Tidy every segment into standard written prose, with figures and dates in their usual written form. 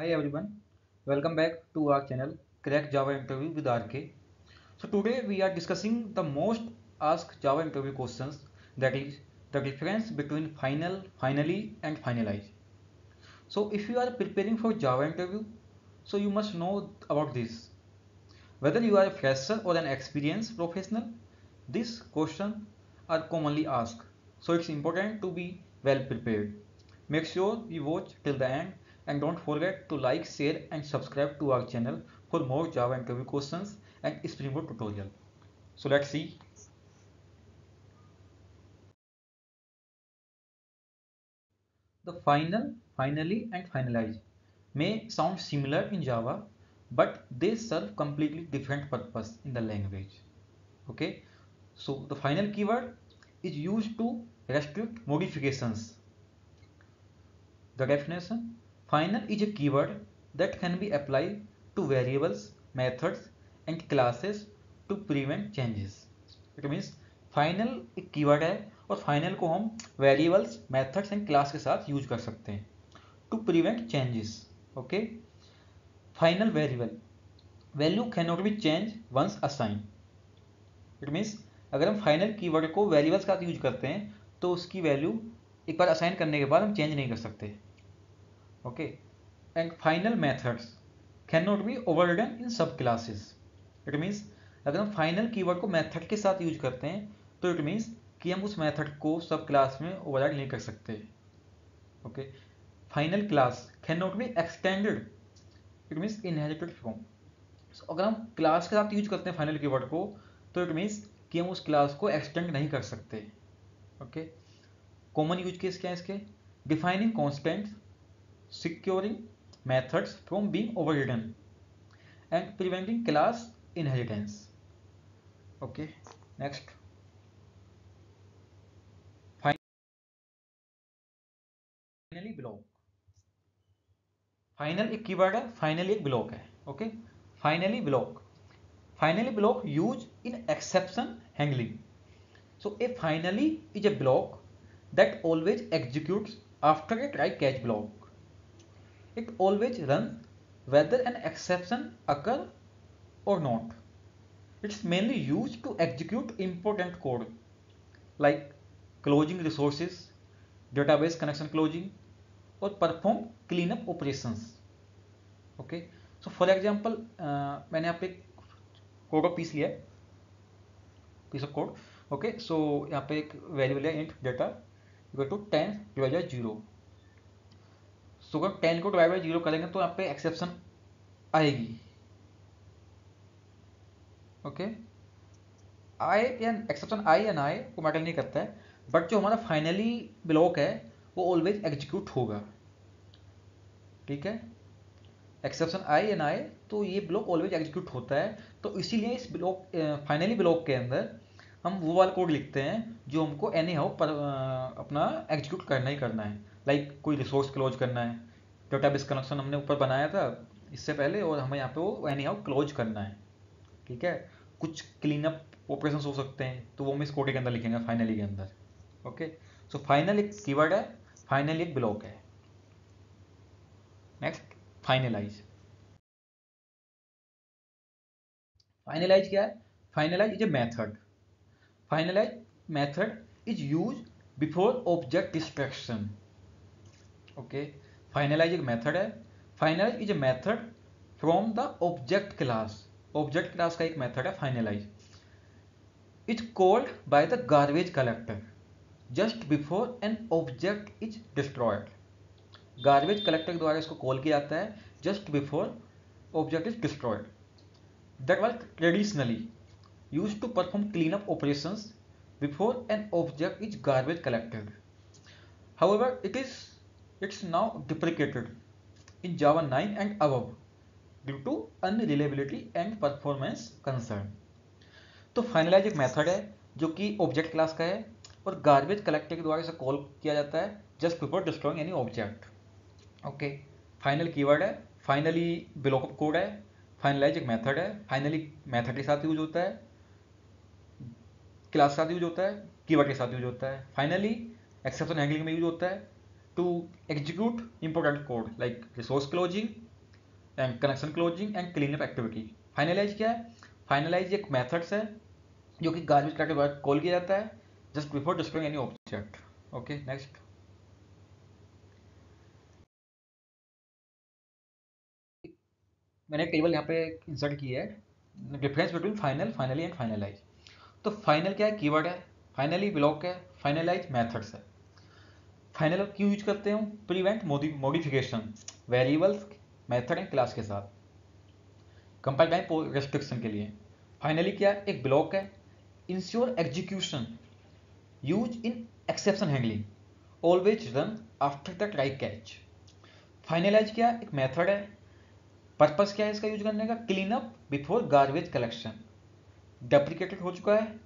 Hi everyone, welcome back to our channel Crack Java Interview with RK. So today we are discussing the most asked Java interview questions, that is the difference between final, finally and finalize. So if you are preparing for Java interview, so you must know about this. Whether you are a fresher or an experienced professional, these questions are commonly asked. So it's important to be well prepared. Make sure you watch till the end and don't forget to like, share and subscribe to our channel for more Java interview questions and Spring Boot tutorial. So let's see. The final, finally and finalize may sound similar in Java, but they serve completely different purpose in the language. Okay, so the final keyword is used to restrict modifications. The definition: final is a keyword that can be applied to variables, methods and classes to prevent changes. It means final एक keyword है और final को हम variables, methods and class के साथ use कर सकते हैं to prevent changes. Okay, final variable value can not be change once assign. It means अगर हम फाइनल कीवर्ड को वेरिएबल्स के साथ यूज करते हैं तो उसकी वैल्यू एक बार असाइन करने के बाद हम चेंज नहीं कर सकते. Okay, and final methods can not be overridden in sub classes. It means अगर हम फाइनल कीवर्ड को मेथड के साथ यूज करते हैं तो इट मीन्स कि हम उस मेथड को सब क्लास में ओवरराइड नहीं कर सकते. Okay, final class can not be extended. It means inherited from. अगर हम क्लास के साथ यूज करते हैं फाइनल कीवर्ड को तो इट मीन्स कि हम उस क्लास को एक्सटेंड नहीं कर सकते. ओके, कॉमन यूज केस क्या है इसके? Defining constant, securing methods from being overridden and preventing class inheritance. Okay, next. Finally block. Final एक कीवर्ड है, फाइनली एक ब्लॉक है. Okay, finally block. Finally block use in exception handling. So a finally is a block that always executes after a try catch block. It always runs whether an exception occur or not. It's mainly used to execute important code like closing resources, database connection closing, or perform cleanup operations. Okay, so for example, मैंने यहाँ पे code of piece लिया है, piece of code. Okay, so यहाँ पे एक variable है int data equal to 10 divide by 0. So अगर 10 को डिवाइड बाई 0 करेंगे तो यहाँ पे एक्सेप्शन आएगी. ओके, आए या एक्सेप्शन आए या ना आए वो मैटर नहीं करता है, बट जो हमारा फाइनली ब्लॉक है वो ऑलवेज एग्जीक्यूट होगा. ठीक है, एक्सेप्शन आए या ना आए तो ये ब्लॉक ऑलवेज एग्जीक्यूट होता है. तो इसीलिए इस ब्लॉक फाइनली ब्लॉक के अंदर हम वो वाला कोड लिखते हैं जो हमको एनी हाउ पर अपना एग्जीक्यूट करना ही करना है. लाइक कोई रिसोर्स क्लोज करना है, डेटाबेस कनेक्शन हमने ऊपर बनाया था इससे पहले और हमें यहाँ पे वो एनी हाउ क्लोज करना है. ठीक है, कुछ क्लीन अप ऑपरेशन हो सकते हैं तो वो हम इस कोड के अंदर लिखेंगे फाइनली के अंदर. ओके, सो फाइनल एक कीवर्ड है, फाइनली एक ब्लॉक है. Next, finalize. फाइनलाइज क्या है? Finalize is a method. Finalize method is use before object destruction. Okay, finalize एक मेथड है. Finalize is a method from the object class. Object class का एक मेथड है finalize. It's called by the garbage collector just before an object is destroyed. Garbage collector द्वारा इसको call किया जाता है just before object is destroyed. That was traditionally used to perform cleanup operations before an object is garbage collected. However, it's now deprecated in Java 9 and above due to unreliability and performance concern. तो finalise एक method है जो कि object class का है और garbage collector के द्वारा इसे कॉल किया जाता है just before destroying any object. Okay, final keyword है, फाइनली ब्लॉक ऑफ कोड है, फाइनलाइज एक मेथड है, फाइनली मेथड के साथ यूज होता है, क्लास के साथ यूज होता है, कीवर्ड के साथ यूज होता है. फाइनली एक्सेप्शन हैंडलिंग में यूज होता है to execute important code like resource closing, and connection closing and clean up activity. Finalize क्या है? फाइनलाइज एक मेथड्स है जो कि गार्बेज कलेक्टर द्वारा कॉल किया जाता है just before destroying any object. Okay, next. मैंने टेबल यहाँ पे इंसर्ट की है, difference between final, finally and finalize. तो फाइनल क्या है? कीवर्ड है। फाइनली ब्लॉक है। फाइनलाइज मेथड्स है। फाइनल क्यों यूज करते हैं? Prevent modification variables, method and class के साथ, कंपाइल टाइम रेस्ट्रिक्शन के लिए। फाइनली क्या है? एक ब्लॉक है। Ensure execution use in exception handling, always run after the try catch. Finalize क्या है? एक मेथड है। पर्पस क्या है इसका यूज करने का? Clean up before garbage collection, deprecated हो चुका है,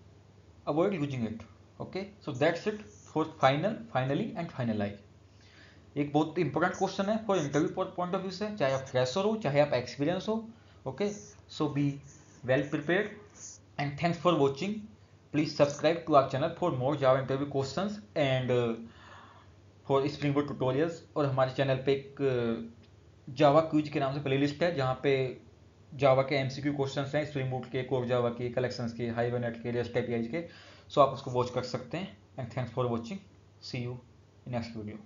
avoid using it. Okay, so that's it for final, finally and finalize. एक बहुत इंपॉर्टेंट क्वेश्चन है for interview point of view से, चाहे आप फ्रेशर हो चाहे आप एक्सपीरियंस हो। Okay, so be well prepared and thanks for watching. Please subscribe to our channel for more Java interview questions and for spring boot tutorials. और हमारे channel पे एक जावा क्विज के नाम से प्लेलिस्ट है जहाँ पे जावा के एमसीक्यू क्वेश्चंस हैं, स्प्रिंग बूट के, कोर जावा के, कलेक्शंस के, हाइबरनेट के, रेस्ट एपीआई के। सो आप उसको वॉच कर सकते हैं and thanks for watching. See you in next video.